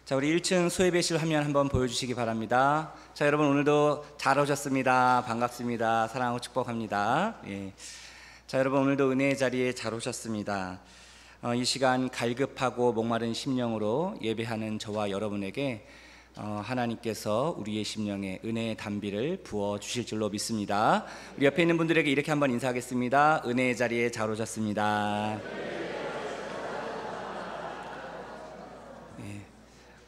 자, 우리 1층 소예배실 화면 한번 보여주시기 바랍니다. 자, 여러분 오늘도 잘 오셨습니다. 반갑습니다. 사랑하고 축복합니다. 예. 자, 여러분 오늘도 은혜의 자리에 잘 오셨습니다. 이 시간 갈급하고 목마른 심령으로 예배하는 저와 여러분에게 하나님께서 우리의 심령에 은혜의 담비를 부어 주실 줄로 믿습니다. 우리 옆에 있는 분들에게 이렇게 한번 인사하겠습니다. 은혜의 자리에 잘 오셨습니다.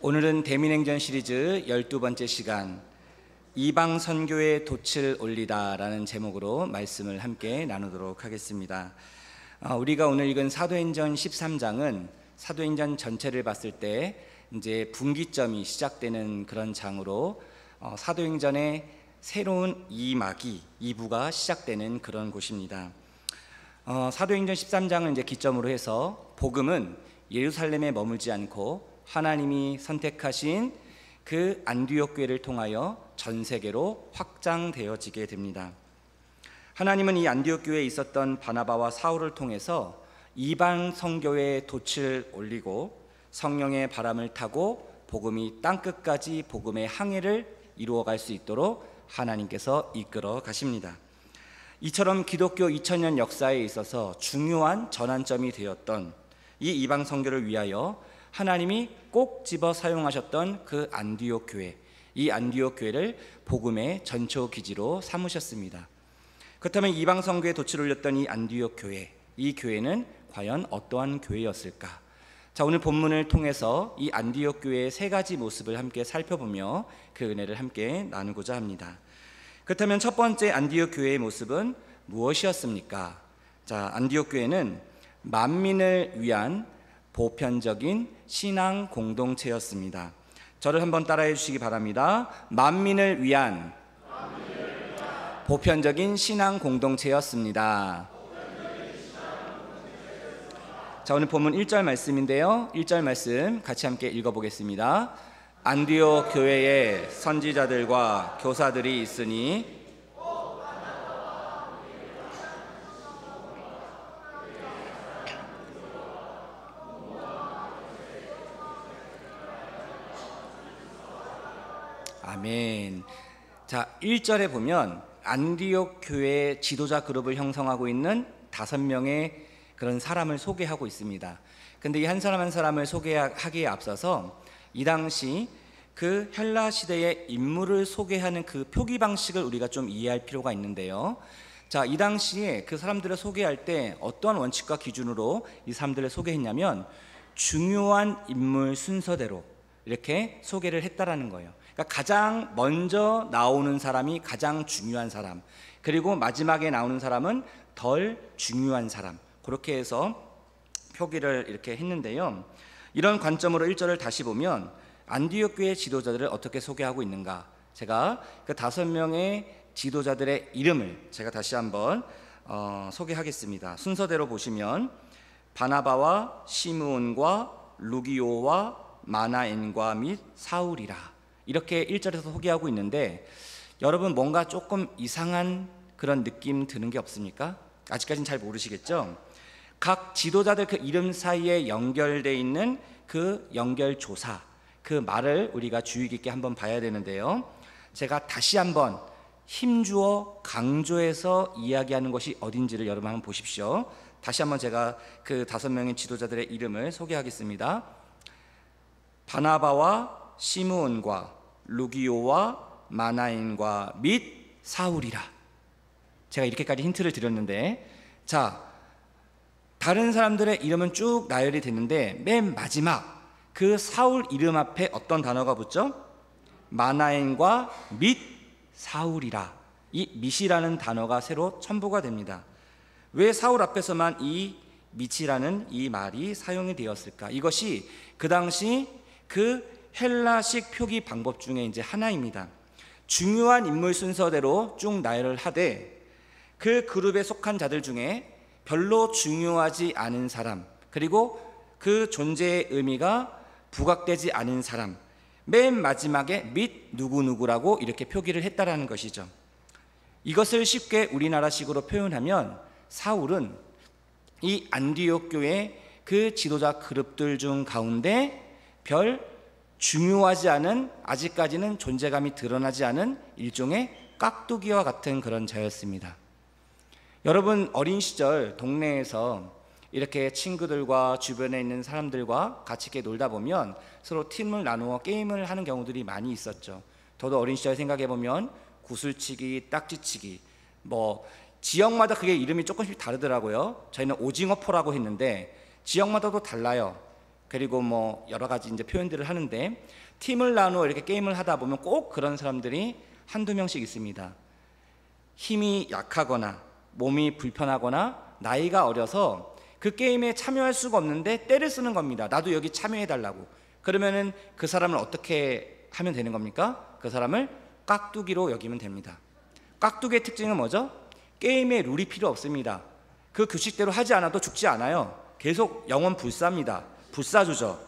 오늘은 대민행전 시리즈 12번째 시간 이방 선교의 돛을 올리다 라는 제목으로 말씀을 함께 나누도록 하겠습니다. 우리가 오늘 읽은 사도행전 13장은 사도행전 전체를 봤을 때 이제 분기점이 시작되는 그런 장으로 사도행전의 새로운 2부가 시작되는 그런 곳입니다. 사도행전 13장을 이제 기점으로 해서 복음은 예루살렘에 머물지 않고 하나님이 선택하신 그 안디옥 교회를 통하여 전 세계로 확장되어지게 됩니다. 하나님은 이 안디옥 교회에 있었던 바나바와 사울을 통해서 이방 선교의 돛을 올리고 성령의 바람을 타고 복음이 땅끝까지 복음의 항해를 이루어갈 수 있도록 하나님께서 이끌어 가십니다. 이처럼 기독교 2000년 역사에 있어서 중요한 전환점이 되었던 이 이방 선교를 위하여 하나님이 꼭 집어 사용하셨던 그 안디옥 교회, 이 안디옥 교회를 복음의 전초 기지로 삼으셨습니다. 그렇다면 이방 선교에 돛을 올렸던 이 안디옥 교회, 이 교회는 과연 어떠한 교회였을까? 자, 오늘 본문을 통해서 이 안디옥 교회의 세 가지 모습을 함께 살펴보며 그 은혜를 함께 나누고자 합니다. 그렇다면 첫 번째 안디옥 교회의 모습은 무엇이었습니까? 자, 안디옥 교회는 만민을 위한 보편적인 신앙 공동체였습니다. 저를 한번 따라해 주시기 바랍니다. 만민을 위한 보편적인 신앙 공동체였습니다. 자, 오늘 본문 1절 말씀인데요. 1절 말씀 같이 함께 읽어보겠습니다. 안디옥 교회에 선지자들과 교사들이 있으니 아멘. 자, 1절에 보면 안디옥 교회의 지도자 그룹을 형성하고 있는 5명의 그런 사람을 소개하고 있습니다. 근데 이 한 사람 한 사람을 소개하기에 앞서서 이 당시 그 헬라 시대의 인물을 소개하는 그 표기 방식을 우리가 좀 이해할 필요가 있는데요. 자, 이 당시에 그 사람들을 소개할 때 어떠한 원칙과 기준으로 이 사람들을 소개했냐면 중요한 인물 순서대로 이렇게 소개를 했다라는 거예요. 그러니까 가장 먼저 나오는 사람이 가장 중요한 사람, 그리고 마지막에 나오는 사람은 덜 중요한 사람, 그렇게 해서 표기를 이렇게 했는데요. 이런 관점으로 1절을 다시 보면 안디옥 교회 지도자들을 어떻게 소개하고 있는가, 제가 그 5명의 지도자들의 이름을 제가 다시 한번 소개하겠습니다. 순서대로 보시면 바나바와 시므온과 루기오와 마나엔과 및 사울이라, 이렇게 1절에서 소개하고 있는데 여러분 뭔가 조금 이상한 그런 느낌 드는 게 없습니까? 아직까지는 잘 모르시겠죠? 각 지도자들 그 이름 사이에 연결되어 있는 그 연결조사, 그 말을 우리가 주의 깊게 한번 봐야 되는데요. 제가 다시 한번 힘주어 강조해서 이야기하는 것이 어딘지를 여러분 한번 보십시오. 다시 한번 제가 그 5명의 지도자들의 이름을 소개하겠습니다. 바나바와 시므온과 루기오와 마나인과 및 사울이라. 제가 이렇게까지 힌트를 드렸는데, 자, 다른 사람들의 이름은 쭉 나열이 됐는데 맨 마지막 그 사울 이름 앞에 어떤 단어가 붙죠? 마나인과 및 사울이라. 이 밋이라는 단어가 새로 첨부가 됩니다. 왜 사울 앞에서만 이 밋이라는 이 말이 사용이 되었을까? 이것이 그 당시 그 헬라식 표기 방법 중에 이제 하나입니다. 중요한 인물 순서대로 쭉 나열을 하되 그 그룹에 속한 자들 중에 별로 중요하지 않은 사람, 그리고 그 존재의 의미가 부각되지 않은 사람, 맨 마지막에 및 누구누구라고 이렇게 표기를 했다라는 것이죠. 이것을 쉽게 우리나라식으로 표현하면 사울은 이 안디옥 교회 그 지도자 그룹들 중 가운데 별 중요하지 않은, 아직까지는 존재감이 드러나지 않은 일종의 깍두기와 같은 그런 자였습니다. 여러분, 어린 시절 동네에서 이렇게 친구들과 주변에 있는 사람들과 같이 이렇게 놀다 보면 서로 팀을 나누어 게임을 하는 경우들이 많이 있었죠. 저도 어린 시절 생각해 보면 구슬치기, 딱지치기, 지역마다 그게 이름이 조금씩 다르더라고요. 저희는 오징어포라고 했는데 지역마다도 달라요. 그리고 여러 가지 이제 표현들을 하는데, 팀을 나누어 이렇게 게임을 하다 보면 꼭 그런 사람들이 한두 명씩 있습니다. 힘이 약하거나 몸이 불편하거나 나이가 어려서 그 게임에 참여할 수가 없는데 떼를 쓰는 겁니다. 나도 여기 참여해 달라고. 그러면은 그 사람을 어떻게 하면 되는 겁니까? 그 사람을 깍두기로 여기면 됩니다. 깍두기의 특징은 뭐죠? 게임에 룰이 필요 없습니다. 그 규칙대로 하지 않아도 죽지 않아요. 계속 영원 불사입니다. 불사조죠.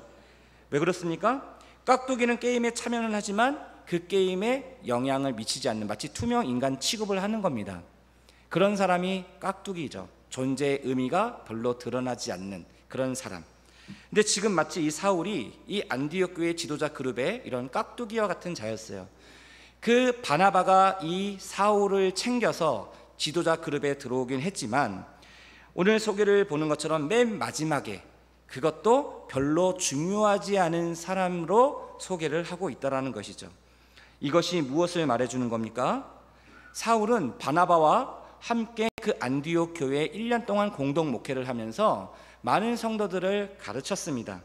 왜 그렇습니까? 깍두기는 게임에 참여는 하지만 그 게임에 영향을 미치지 않는, 마치 투명 인간 취급을 하는 겁니다. 그런 사람이 깍두기죠. 존재의 의미가 별로 드러나지 않는 그런 사람. 근데 지금 마치 이 사울이 이 안디옥 교회 지도자 그룹의 이런 깍두기와 같은 자였어요. 그 바나바가 이 사울을 챙겨서 지도자 그룹에 들어오긴 했지만, 오늘 소개를 보는 것처럼 맨 마지막에 그것도 별로 중요하지 않은 사람으로 소개를 하고 있다는 것이죠. 이것이 무엇을 말해주는 겁니까? 사울은 바나바와 함께 그 안디옥 교회에 1년 동안 공동 목회를 하면서 많은 성도들을 가르쳤습니다.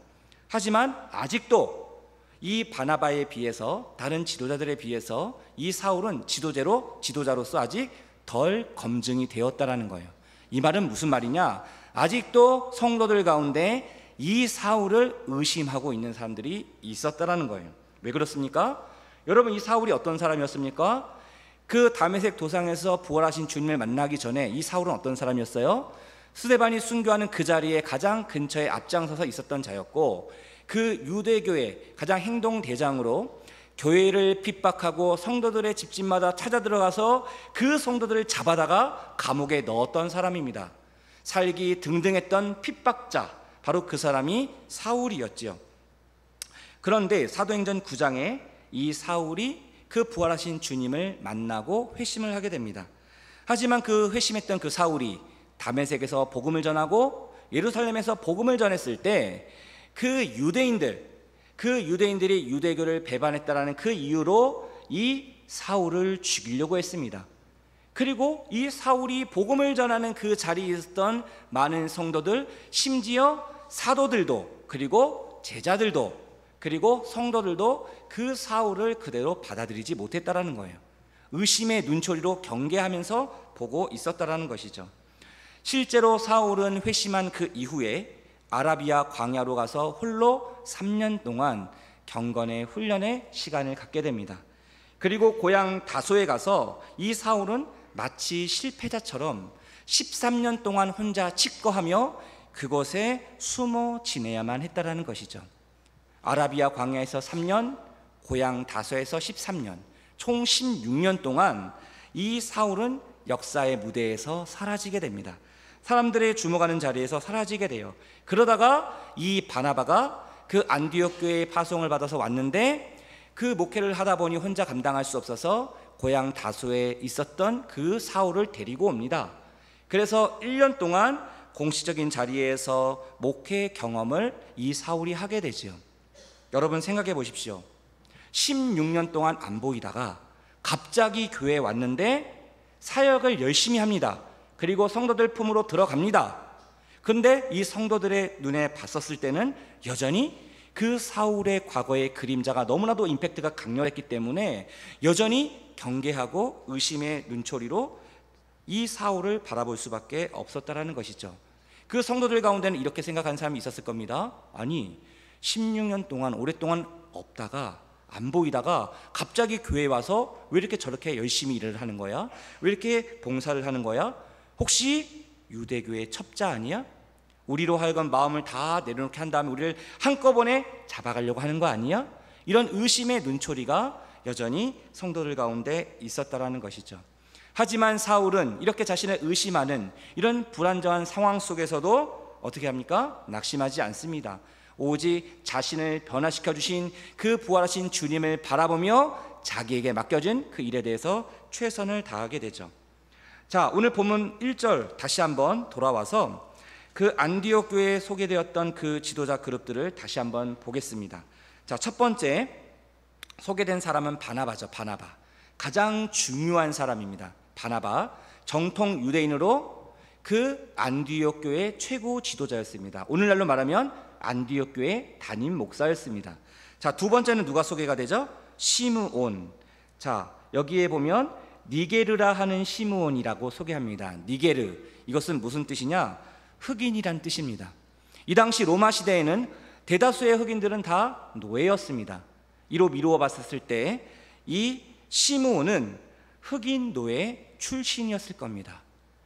하지만 아직도 이 바나바에 비해서, 다른 지도자들에 비해서 이 사울은 지도자로서 아직 덜 검증이 되었다라는 거예요. 이 말은 무슨 말이냐? 아직도 성도들 가운데 이 사울을 의심하고 있는 사람들이 있었다라는 거예요. 왜 그렇습니까? 여러분, 이 사울이 어떤 사람이었습니까? 그 다메섹 도상에서 부활하신 주님을 만나기 전에 이 사울은 어떤 사람이었어요? 스데반이 순교하는 그 자리에 가장 근처에 앞장서서 있었던 자였고, 그 유대교회 가장 행동대장으로 교회를 핍박하고 성도들의 집집마다 찾아 들어가서 그 성도들을 잡아다가 감옥에 넣었던 사람입니다. 살기 등등했던 핍박자, 바로 그 사람이 사울이었지요. 그런데 사도행전 9장에 이 사울이 그 부활하신 주님을 만나고 회심을 하게 됩니다. 하지만 그 회심했던 그 사울이 다메섹에서 복음을 전하고 예루살렘에서 복음을 전했을 때 그 유대인들이 유대교를 배반했다라는 그 이유로 이 사울을 죽이려고 했습니다. 그리고 이 사울이 복음을 전하는 그 자리에 있었던 많은 성도들, 심지어 사도들도, 그리고 제자들도, 그리고 성도들도 그 사울을 그대로 받아들이지 못했다라는 거예요. 의심의 눈초리로 경계하면서 보고 있었다라는 것이죠. 실제로 사울은 회심한 그 이후에 아라비아 광야로 가서 홀로 3년 동안 경건의 훈련의 시간을 갖게 됩니다. 그리고 고향 다소에 가서 이 사울은 마치 실패자처럼 13년 동안 혼자 칩거하며 그곳에 숨어 지내야만 했다라는 것이죠. 아라비아 광야에서 3년, 고향 다소에서 13년, 총 16년 동안 이 사울은 역사의 무대에서 사라지게 됩니다. 사람들의 주목하는 자리에서 사라지게 돼요. 그러다가 이 바나바가 그 안디옥 교회에 파송을 받아서 왔는데, 그 목회를 하다 보니 혼자 감당할 수 없어서 고향 다소에 있었던 그 사울을 데리고 옵니다. 그래서 1년 동안 공식적인 자리에서 목회 경험을 이 사울이 하게 되죠. 여러분 생각해 보십시오. 16년 동안 안 보이다가 갑자기 교회에 왔는데 사역을 열심히 합니다. 그리고 성도들 품으로 들어갑니다. 그런데 이 성도들의 눈에 봤었을 때는 여전히 그 사울의 과거의 그림자가 너무나도 임팩트가 강렬했기 때문에 여전히 경계하고 의심의 눈초리로 이 사울을 바라볼 수밖에 없었다라는 것이죠. 그 성도들 가운데는 이렇게 생각하는 사람이 있었을 겁니다. 아니, 16년 동안 오랫동안 없다가 안 보이다가 갑자기 교회에 와서 왜 이렇게 저렇게 열심히 일을 하는 거야? 왜 이렇게 봉사를 하는 거야? 혹시 유대교의 첩자 아니야? 우리로 하여금 마음을 다 내려놓게 한 다음에 우리를 한꺼번에 잡아가려고 하는 거 아니야? 이런 의심의 눈초리가 여전히 성도들 가운데 있었다라는 것이죠. 하지만 사울은 이렇게 자신을 의심하는 이런 불안정한 상황 속에서도 어떻게 합니까? 낙심하지 않습니다. 오직 자신을 변화시켜 주신 그 부활하신 주님을 바라보며 자기에게 맡겨진 그 일에 대해서 최선을 다하게 되죠. 자, 오늘 본문 1절 다시 한번 돌아와서 그 안디옥 교회에 소개되었던 그 지도자 그룹들을 다시 한번 보겠습니다. 자, 첫 번째 소개된 사람은 바나바죠. 바나바. 가장 중요한 사람입니다. 바나바. 정통 유대인으로 그 안디옥 교회의 최고 지도자였습니다. 오늘날로 말하면 안디옥 교회 담임 목사였습니다. 자, 두 번째는 누가 소개가 되죠? 시므온. 자, 여기에 보면 니게르라 하는 시므온이라고 소개합니다. 니게르, 이것은 무슨 뜻이냐? 흑인이란 뜻입니다. 이 당시 로마 시대에는 대다수의 흑인들은 다 노예였습니다. 이로 미루어 봤을 때 이 시므온은 흑인 노예 출신이었을 겁니다.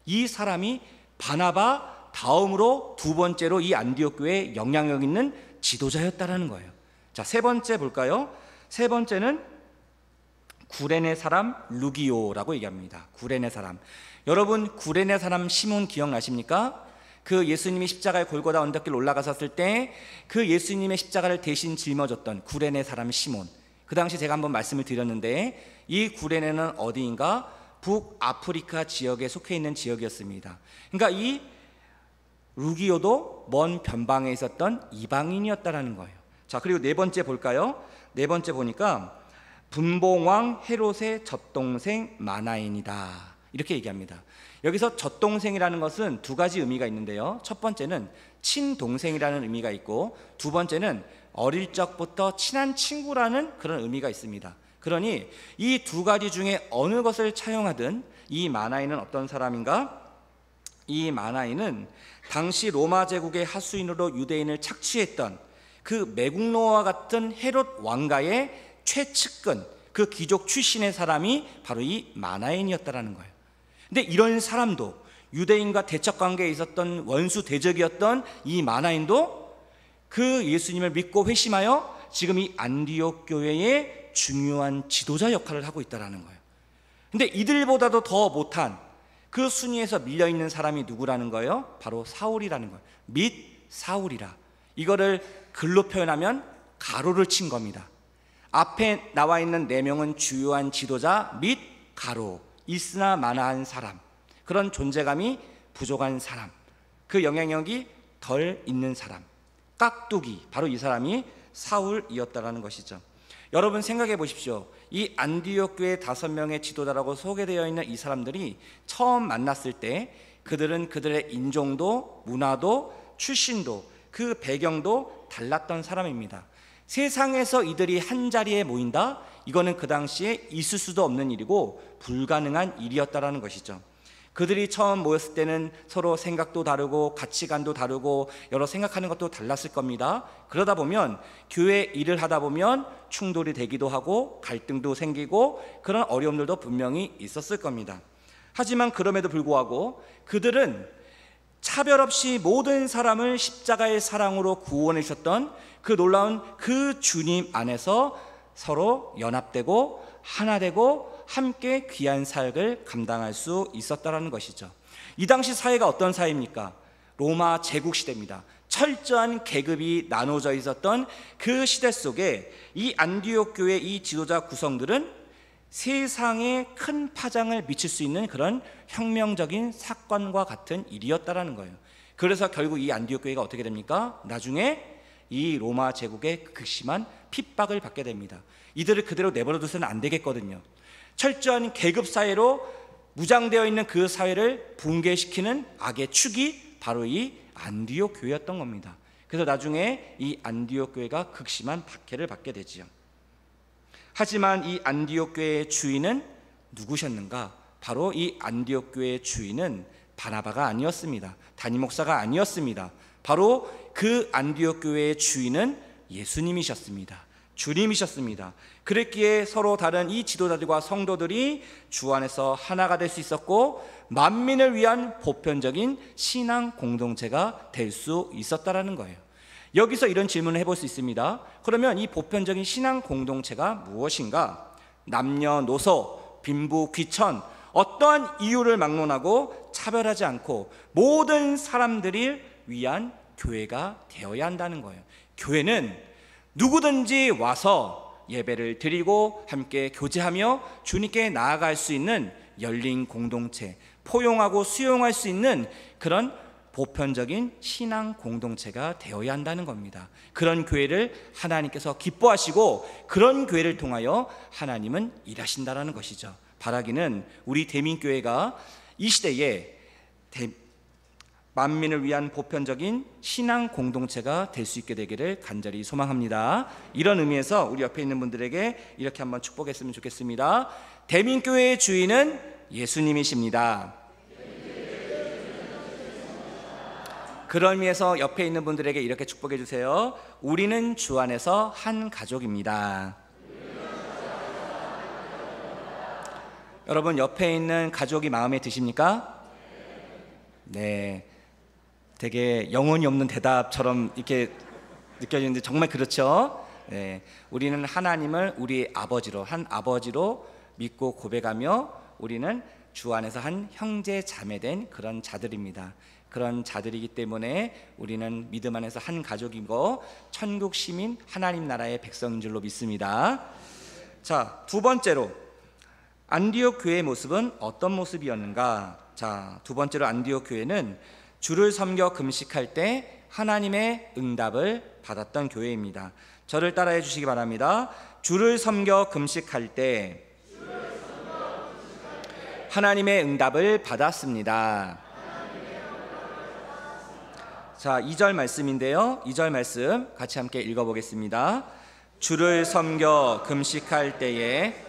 이 사람이 바나바 다음으로 두 번째로 이 안디옥 교회에 영향력 있는 지도자였다라는 거예요. 자, 세 번째 볼까요? 세 번째는 구레네 사람 루기오라고 얘기합니다. 구레네 사람. 여러분, 구레네 사람 시몬 기억나십니까? 그 예수님이 십자가의 골고다 언덕길 올라가셨을 때 그 예수님의 십자가를 대신 짊어졌던 구레네 사람 시몬. 그 당시 제가 한번 말씀을 드렸는데 이 구레네는 어디인가? 북아프리카 지역에 속해 있는 지역이었습니다. 그러니까 이 루기오도 먼 변방에 있었던 이방인이었다라는 거예요. 자, 그리고 네 번째 볼까요? 네 번째 보니까 분봉왕 헤롯의 젖동생 마나인이다, 이렇게 얘기합니다. 여기서 젖동생이라는 것은 두 가지 의미가 있는데요. 첫 번째는 친동생이라는 의미가 있고, 두 번째는 어릴 적부터 친한 친구라는 그런 의미가 있습니다. 그러니 이 두 가지 중에 어느 것을 차용하든 이 마나인은 어떤 사람인가? 이 마나인은 당시 로마 제국의 하수인으로 유대인을 착취했던 그 매국노와 같은 헤롯 왕가의 최측근, 그 귀족 출신의 사람이 바로 이 마나인이었다라는 거예요. 근데 이런 사람도, 유대인과 대척 관계에 있었던 원수 대적이었던 이 마나인도 그 예수님을 믿고 회심하여 지금 이 안디옥 교회의 중요한 지도자 역할을 하고 있다라는 거예요. 근데 이들보다도 더 못한 그 순위에서 밀려있는 사람이 누구라는 거예요? 바로 사울이라는 거예요. 및 사울이라. 이거를 글로 표현하면 가로를 친 겁니다. 앞에 나와 있는 네 명은 주요한 지도자 및 가로, 있으나 마나한 사람, 그런 존재감이 부족한 사람, 그 영향력이 덜 있는 사람, 깍두기, 바로 이 사람이 사울이었다라는 것이죠. 여러분 생각해 보십시오. 이 안디옥 교회 5명의 지도자라고 소개되어 있는 이 사람들이 처음 만났을 때 그들은 그들의 인종도 문화도 출신도 그 배경도 달랐던 사람입니다. 세상에서 이들이 한 자리에 모인다? 이거는 그 당시에 있을 수도 없는 일이고 불가능한 일이었다라는 것이죠. 그들이 처음 모였을 때는 서로 생각도 다르고 가치관도 다르고 여러 생각하는 것도 달랐을 겁니다. 그러다 보면 교회 일을 하다 보면 충돌이 되기도 하고 갈등도 생기고 그런 어려움들도 분명히 있었을 겁니다. 하지만 그럼에도 불구하고 그들은 차별 없이 모든 사람을 십자가의 사랑으로 구원해 주셨던 그 놀라운 그 주님 안에서 서로 연합되고 하나 되고 함께 귀한 사역을 감당할 수 있었다라는 것이죠. 이 당시 사회가 어떤 사회입니까? 로마 제국 시대입니다. 철저한 계급이 나눠져 있었던 그 시대 속에 이 안디옥 교회 이 지도자 구성들은 세상에 큰 파장을 미칠 수 있는 그런 혁명적인 사건과 같은 일이었다라는 거예요. 그래서 결국 이 안디옥 교회가 어떻게 됩니까? 나중에 이 로마 제국의 극심한 핍박을 받게 됩니다. 이들을 그대로 내버려 두서는 안 되겠거든요. 철저한 계급 사회로 무장되어 있는 그 사회를 붕괴시키는 악의 축이 바로 이 안디옥 교회였던 겁니다. 그래서 나중에 이 안디옥 교회가 극심한 박해를 받게 되지요. 하지만 이 안디옥 교회의 주인은 누구셨는가? 바로 이 안디옥 교회의 주인은 바나바가 아니었습니다. 담임 목사가 아니었습니다. 바로 그 안디옥 교회의 주인은 예수님이셨습니다. 주님이셨습니다. 그랬기에 서로 다른 이 지도자들과 성도들이 주 안에서 하나가 될 수 있었고 만민을 위한 보편적인 신앙 공동체가 될 수 있었다라는 거예요. 여기서 이런 질문을 해볼 수 있습니다. 그러면 이 보편적인 신앙 공동체가 무엇인가? 남녀노소, 빈부, 귀천, 어떠한 이유를 막론하고 차별하지 않고 모든 사람들을 위한 교회가 되어야 한다는 거예요. 교회는 누구든지 와서 예배를 드리고 함께 교제하며 주님께 나아갈 수 있는 열린 공동체, 포용하고 수용할 수 있는 그런 보편적인 신앙 공동체가 되어야 한다는 겁니다. 그런 교회를 하나님께서 기뻐하시고 그런 교회를 통하여 하나님은 일하신다라는 것이죠. 바라기는 우리 대민교회가 이 시대에 만민을 위한 보편적인 신앙 공동체가 될 수 있게 되기를 간절히 소망합니다. 이런 의미에서 우리 옆에 있는 분들에게 이렇게 한번 축복했으면 좋겠습니다. 대민교회의 주인은 예수님이십니다. 그런 의미에서 옆에 있는 분들에게 이렇게 축복해 주세요. 우리는 주 안에서 한 가족입니다. 여러분, 옆에 있는 가족이 마음에 드십니까? 네, 되게 영혼이 없는 대답처럼 이렇게 느껴지는데 정말 그렇죠? 네, 우리는 하나님을 우리의 아버지로, 한 아버지로 믿고 고백하며 우리는 주 안에서 한 형제 자매된 그런 자들입니다. 그런 자들이기 때문에 우리는 믿음 안에서 한 가족이고 천국 시민 하나님 나라의 백성인 줄로 믿습니다. 자, 두 번째로 안디옥 교회의 모습은 어떤 모습이었는가? 자, 두 번째로 안디옥 교회는 주를 섬겨 금식할 때 하나님의 응답을 받았던 교회입니다. 저를 따라해 주시기 바랍니다. 주를 섬겨 금식할 때 하나님의 응답을 받았습니다. 자, 2절 말씀인데요. 2절 말씀 같이 함께 읽어보겠습니다. 주를 섬겨 금식할 때에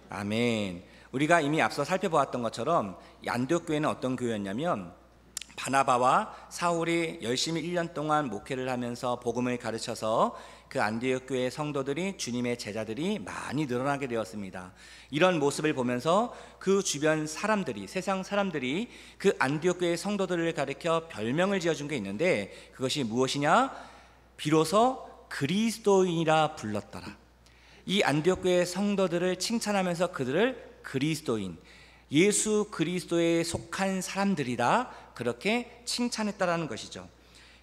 아멘. 우리가 이미 앞서 살펴보았던 것처럼 이 안디옥 교회는 어떤 교회였냐면 바나바와 사울이 열심히 1년 동안 목회를 하면서 복음을 가르쳐서 그 안디옥 교회의 성도들이 주님의 제자들이 많이 늘어나게 되었습니다. 이런 모습을 보면서 그 주변 사람들이, 세상 사람들이 그 안디옥 교회의 성도들을 가리켜 별명을 지어준 게 있는데 그것이 무엇이냐? 비로소 그리스도인이라 불렀더라. 이 안디옥 교회의 성도들을 칭찬하면서 그들을 그리스도인, 예수 그리스도에 속한 사람들이다, 그렇게 칭찬했다라는 것이죠.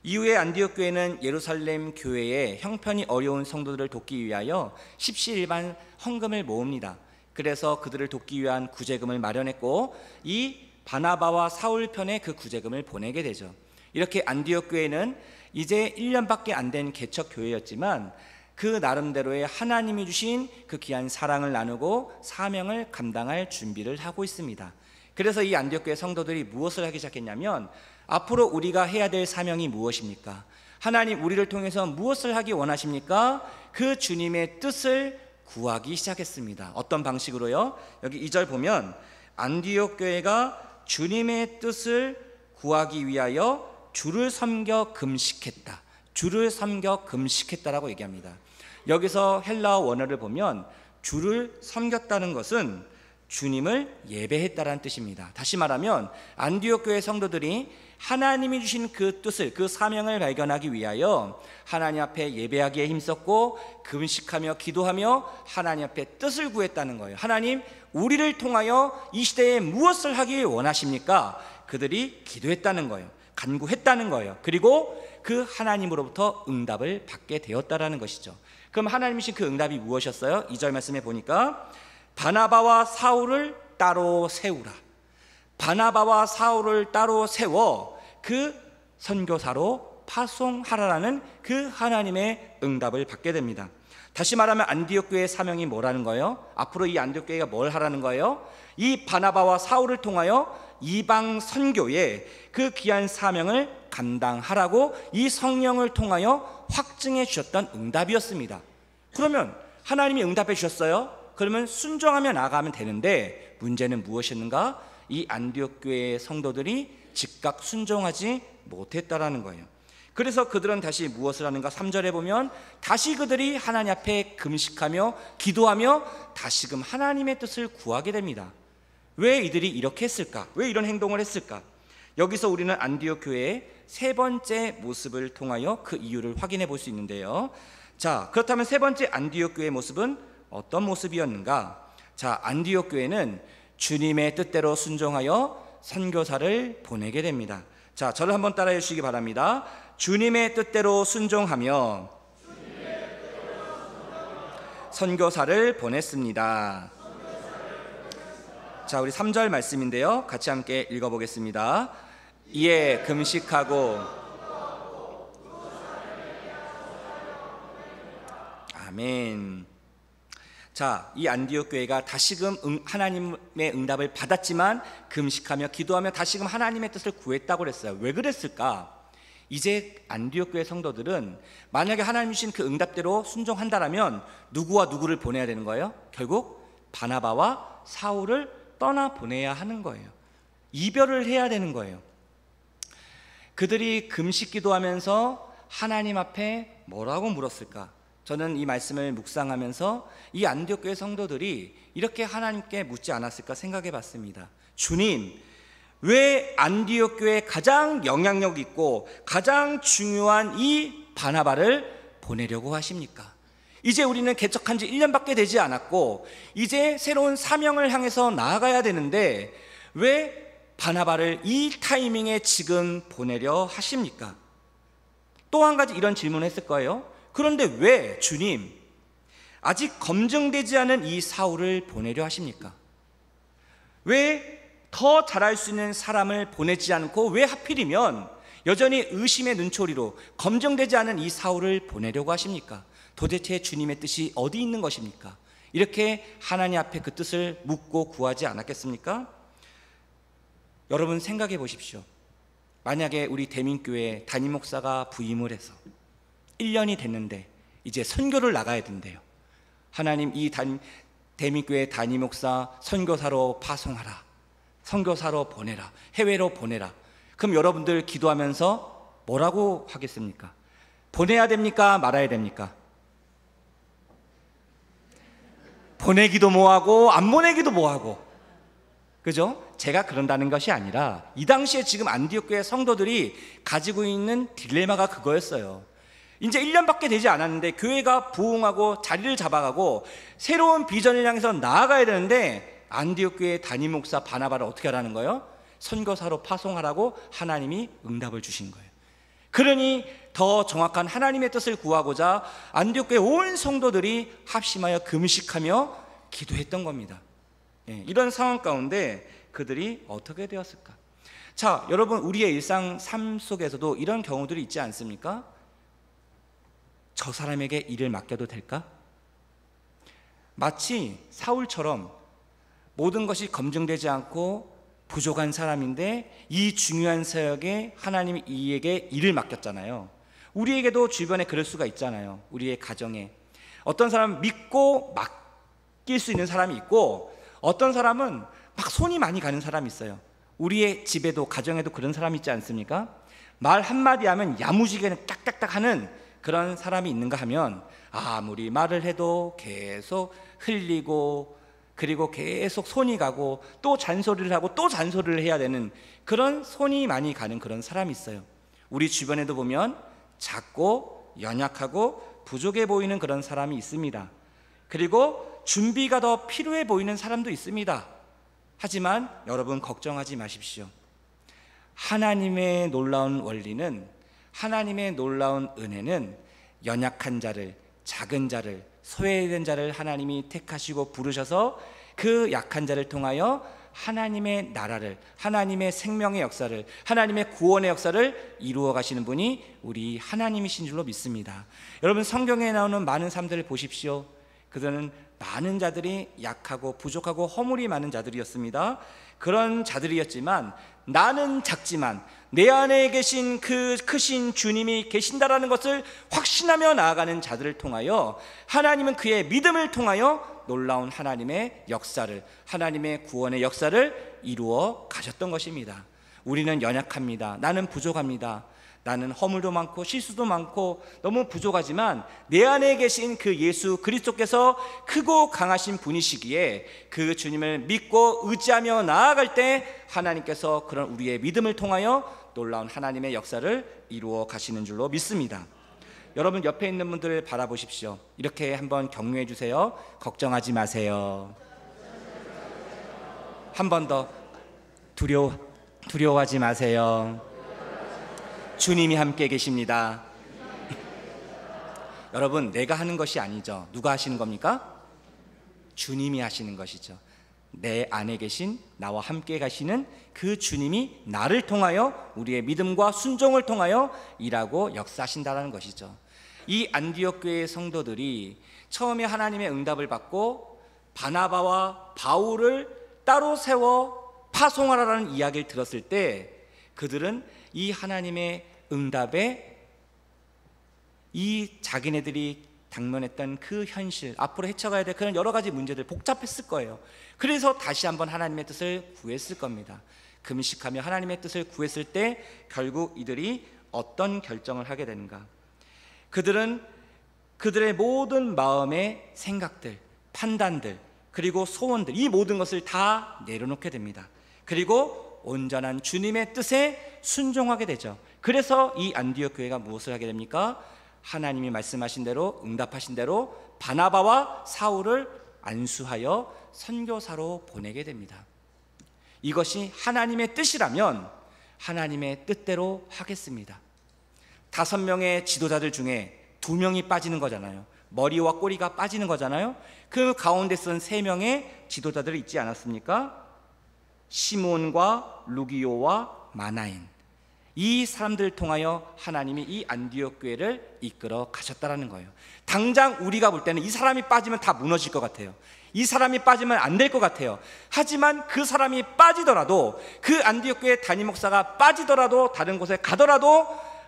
이후에 안디옥 교회는 예루살렘 교회의 형편이 어려운 성도들을 돕기 위하여 십시일반 헌금을 모읍니다. 그래서 그들을 돕기 위한 구제금을 마련했고 이 바나바와 사울 편에 그 구제금을 보내게 되죠. 이렇게 안디옥 교회는 이제 1년밖에 안 된 개척 교회였지만 그 나름대로의 하나님이 주신 그 귀한 사랑을 나누고 사명을 감당할 준비를 하고 있습니다. 그래서 이 안디옥 교회 성도들이 무엇을 하기 시작했냐면 앞으로 우리가 해야 될 사명이 무엇입니까? 하나님 우리를 통해서 무엇을 하기 원하십니까? 그 주님의 뜻을 구하기 시작했습니다. 어떤 방식으로요? 여기 2절 보면 안디옥 교회가 주님의 뜻을 구하기 위하여 주를 섬겨 금식했다. 주를 섬겨 금식했다라고 얘기합니다. 여기서 헬라어 원어를 보면 주를 섬겼다는 것은 주님을 예배했다라는 뜻입니다. 다시 말하면 안디옥 교회 성도들이 하나님이 주신 그 뜻을, 그 사명을 발견하기 위하여 하나님 앞에 예배하기에 힘썼고 금식하며 기도하며 하나님 앞에 뜻을 구했다는 거예요. 하나님, 우리를 통하여 이 시대에 무엇을 하기 원하십니까? 그들이 기도했다는 거예요. 간구했다는 거예요. 그리고 그 하나님으로부터 응답을 받게 되었다라는 것이죠. 그럼 하나님이 주신 그 응답이 무엇이었어요? 2절 말씀에 보니까 바나바와 사울을 따로 세우라. 바나바와 사울을 따로 세워 그 선교사로 파송하라라는 그 하나님의 응답을 받게 됩니다. 다시 말하면 안디옥 교회의 사명이 뭐라는 거예요? 앞으로 이 안디옥 교회가 뭘 하라는 거예요? 이 바나바와 사울을 통하여 이방 선교에 그 귀한 사명을 감당하라고 이 성령을 통하여 확증해 주셨던 응답이었습니다. 그러면 하나님이 응답해 주셨어요? 그러면 순종하며 나아가면 되는데 문제는 무엇이었는가? 이 안디옥 교회의 성도들이 즉각 순종하지 못했다라는 거예요. 그래서 그들은 다시 무엇을 하는가? 3절에 보면 다시 그들이 하나님 앞에 금식하며 기도하며 다시금 하나님의 뜻을 구하게 됩니다. 왜 이들이 이렇게 했을까? 왜 이런 행동을 했을까? 여기서 우리는 안디옥 교회의 세 번째 모습을 통하여 그 이유를 확인해 볼 수 있는데요. 자, 그렇다면 세 번째 안디옥 교회의 모습은 어떤 모습이었는가? 자, 안디옥 교회는 주님의 뜻대로 순종하여 선교사를 보내게 됩니다. 자, 저를 한번 따라해 주시기 바랍니다. 주님의 뜻대로 순종하며 선교사를 보냈습니다. 자, 우리 3절 말씀인데요, 같이 함께 읽어보겠습니다. 이에 금식하고 아멘. 자, 이 안디옥 교회가 다시금 하나님의 응답을 받았지만 금식하며 기도하며 다시금 하나님의 뜻을 구했다고 그랬어요. 왜 그랬을까? 이제 안디옥 교회 성도들은 만약에 하나님 주신 그 응답대로 순종한다라면 누구와 누구를 보내야 되는 거예요? 결국 바나바와 사울을 떠나 보내야 하는 거예요. 이별을 해야 되는 거예요. 그들이 금식 기도하면서 하나님 앞에 뭐라고 물었을까? 저는 이 말씀을 묵상하면서 이 안디옥 교회 성도들이 이렇게 하나님께 묻지 않았을까 생각해 봤습니다. 주님, 왜 안디옥 교회에 가장 영향력 있고 가장 중요한 이 바나바를 보내려고 하십니까? 이제 우리는 개척한 지 1년밖에 되지 않았고 이제 새로운 사명을 향해서 나아가야 되는데 왜 바나바를 이 타이밍에 지금 보내려 하십니까? 또 한 가지 이런 질문을 했을 거예요. 그런데 왜 주님 아직 검증되지 않은 이 사울을 보내려 하십니까? 왜 더 잘할 수 있는 사람을 보내지 않고 왜 하필이면 여전히 의심의 눈초리로 검증되지 않은 이 사울을 보내려고 하십니까? 도대체 주님의 뜻이 어디 있는 것입니까? 이렇게 하나님 앞에 그 뜻을 묻고 구하지 않았겠습니까? 여러분 생각해 보십시오. 만약에 우리 대민교회 담임 목사가 부임을 해서 1년이 됐는데 이제 선교를 나가야 된대요. 하나님, 이 대민교회 담임 목사 선교사로 파송하라, 선교사로 보내라, 해외로 보내라. 그럼 여러분들 기도하면서 뭐라고 하겠습니까? 보내야 됩니까? 말아야 됩니까? 보내기도 뭐하고 안 보내기도 뭐하고, 그죠? 제가 그런다는 것이 아니라 이 당시에 지금 안디옥 교회 성도들이 가지고 있는 딜레마가 그거였어요. 이제 1년밖에 되지 않았는데 교회가 부흥하고 자리를 잡아가고 새로운 비전을 향해서 나아가야 되는데 안디옥 교회 담임 목사 바나바를 어떻게 하라는 거예요? 선교사로 파송하라고 하나님이 응답을 주신 거예요. 그러니 더 정확한 하나님의 뜻을 구하고자 안디옥 교회 온 성도들이 합심하여 금식하며 기도했던 겁니다. 이런 상황 가운데 그들이 어떻게 되었을까? 자, 여러분, 우리의 일상 삶 속에서도 이런 경우들이 있지 않습니까? 저 사람에게 일을 맡겨도 될까? 마치 사울처럼 모든 것이 검증되지 않고 부족한 사람인데 이 중요한 사역에 하나님이 이에게 일을 맡겼잖아요. 우리에게도 주변에 그럴 수가 있잖아요. 우리의 가정에 어떤 사람은 믿고 맡길 수 있는 사람이 있고 어떤 사람은 막 손이 많이 가는 사람이 있어요. 우리의 집에도 가정에도 그런 사람이 있지 않습니까? 말 한마디 하면 야무지게 딱딱딱 하는 그런 사람이 있는가 하면 아무리 말을 해도 계속 흘리고 그리고 계속 손이 가고 또 잔소리를 하고 또 잔소리를 해야 되는 그런 손이 많이 가는 그런 사람이 있어요. 우리 주변에도 보면 작고 연약하고 부족해 보이는 그런 사람이 있습니다. 그리고 준비가 더 필요해 보이는 사람도 있습니다. 하지만 여러분 걱정하지 마십시오. 하나님의 놀라운 원리는, 하나님의 놀라운 은혜는 연약한 자를, 작은 자를, 소외된 자를 하나님이 택하시고 부르셔서 그 약한 자를 통하여 하나님의 나라를, 하나님의 생명의 역사를, 하나님의 구원의 역사를 이루어 가시는 분이 우리 하나님이신 줄로 믿습니다. 여러분, 성경에 나오는 많은 사람들을 보십시오. 그들은 많은 자들이 약하고 부족하고 허물이 많은 자들이었습니다. 그런 자들이었지만 나는 작지만 내 안에 계신 그 크신 주님이 계신다라는 것을 확신하며 나아가는 자들을 통하여 하나님은 그의 믿음을 통하여 놀라운 하나님의 역사를, 하나님의 구원의 역사를 이루어 가셨던 것입니다. 우리는 연약합니다. 나는 부족합니다. 나는 허물도 많고 실수도 많고 너무 부족하지만 내 안에 계신 그 예수 그리스도께서 크고 강하신 분이시기에 그 주님을 믿고 의지하며 나아갈 때 하나님께서 그런 우리의 믿음을 통하여 놀라운 하나님의 역사를 이루어 가시는 줄로 믿습니다. 여러분, 옆에 있는 분들을 바라보십시오. 이렇게 한번 격려해 주세요. 걱정하지 마세요. 한 번 더 두려워하지 마세요. 주님이 함께 계십니다. 여러분, 내가 하는 것이 아니죠. 누가 하시는 겁니까? 주님이 하시는 것이죠. 내 안에 계신, 나와 함께 가시는 그 주님이 나를 통하여, 우리의 믿음과 순종을 통하여 일하고 역사하신다는 것이죠. 이 안디옥 교회의 성도들이 처음에 하나님의 응답을 받고 바나바와 바울을 따로 세워 파송하라는 이야기를 들었을 때, 그들은 이 하나님의 응답에 이 자기네들이 당면했던 그 현실, 앞으로 헤쳐가야 될 그런 여러 가지 문제들, 복잡했을 거예요. 그래서 다시 한번 하나님의 뜻을 구했을 겁니다. 금식하며 하나님의 뜻을 구했을 때 결국 이들이 어떤 결정을 하게 되는가? 그들은 그들의 모든 마음의 생각들, 판단들, 그리고 소원들, 이 모든 것을 다 내려놓게 됩니다. 그리고 온전한 주님의 뜻에 순종하게 되죠. 그래서 이 안디옥 교회가 무엇을 하게 됩니까? 하나님이 말씀하신 대로, 응답하신 대로 바나바와 사울을 안수하여 선교사로 보내게 됩니다. 이것이 하나님의 뜻이라면 하나님의 뜻대로 하겠습니다. 5명의 지도자들 중에 2명이 빠지는 거잖아요. 머리와 꼬리가 빠지는 거잖아요. 그 가운데 쓴 3명의 지도자들이 있지 않았습니까? 시몬과 루기오와 마나인. 이 사람들을 통하여 하나님이 이 안디옥 교회를 이끌어 가셨다라는 거예요. 당장 우리가 볼 때는 이 사람이 빠지면 다 무너질 것 같아요. 이 사람이 빠지면 안 될 것 같아요. 하지만 그 사람이 빠지더라도, 그 안디옥 교회 담임 목사가 빠지더라도, 다른 곳에 가더라도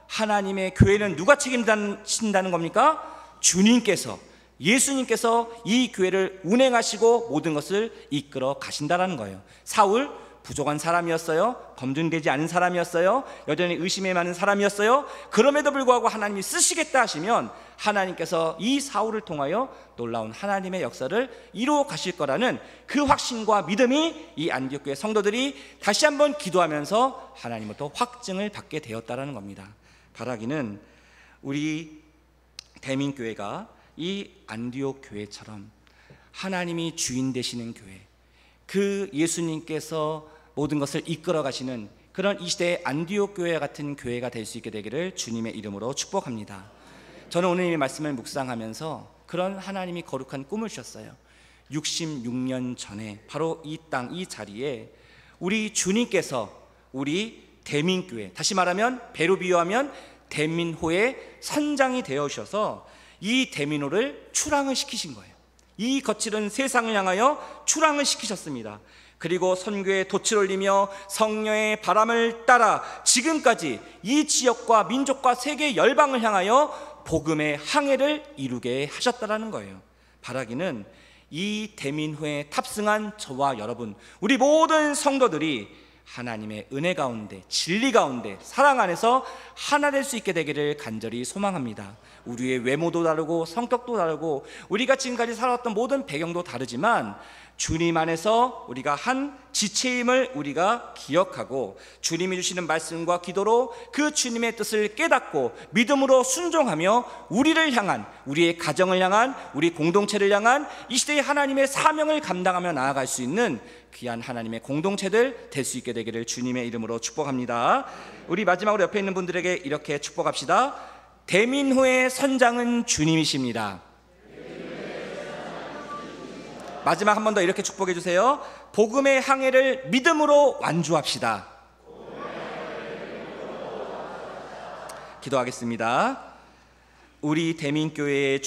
하나님의 교회는 누가 책임진다는 겁니까? 주님께서, 예수님께서 이 교회를 운행하시고 모든 것을 이끌어 가신다라는 거예요. 사울, 부족한 사람이었어요. 검증되지 않은 사람이었어요. 여전히 의심에 많은 사람이었어요. 그럼에도 불구하고 하나님이 쓰시겠다 하시면 하나님께서 이 사울을 통하여 놀라운 하나님의 역사를 이루어 가실 거라는 그 확신과 믿음이 이 안디옥 교회 성도들이 다시 한번 기도하면서 하나님으로부터 확증을 받게 되었다라는 겁니다. 바라기는 우리 대민교회가 이 안디옥 교회처럼 하나님이 주인 되시는 교회, 그 예수님께서 모든 것을 이끌어 가시는 그런 이 시대의 안디옥 교회 같은 교회가 될 수 있게 되기를 주님의 이름으로 축복합니다. 저는 오늘 이 말씀을 묵상하면서 그런 하나님이 거룩한 꿈을 주셨어요. 66년 전에 바로 이 땅, 이 자리에 우리 주님께서 우리 대민교회, 다시 말하면 배로 비유하면 대민호의 선장이 되어 오셔서 이 대민호를 출항을 시키신 거예요. 이 거칠은 세상을 향하여 출항을 시키셨습니다. 그리고 선교에 돛을 올리며 성령의 바람을 따라 지금까지 이 지역과 민족과 세계 열방을 향하여 복음의 항해를 이루게 하셨다라는 거예요. 바라기는 이 대민호에 탑승한 저와 여러분, 우리 모든 성도들이 하나님의 은혜 가운데, 진리 가운데, 사랑 안에서 하나 될 수 있게 되기를 간절히 소망합니다. 우리의 외모도 다르고 성격도 다르고 우리가 지금까지 살아왔던 모든 배경도 다르지만 주님 안에서 우리가 한 지체임을 우리가 기억하고 주님이 주시는 말씀과 기도로 그 주님의 뜻을 깨닫고 믿음으로 순종하며 우리를 향한, 우리의 가정을 향한, 우리 공동체를 향한 이 시대의 하나님의 사명을 감당하며 나아갈 수 있는 귀한 하나님의 공동체들 될 수 있게 되기를 주님의 이름으로 축복합니다. 우리 마지막으로 옆에 있는 분들에게 이렇게 축복합시다. 대민호의 선장은 주님이십니다. 마지막 한 번 더 이렇게 축복해 주세요. 복음의 항해를 믿음으로 완주합시다. 기도하겠습니다. 우리 대민교회의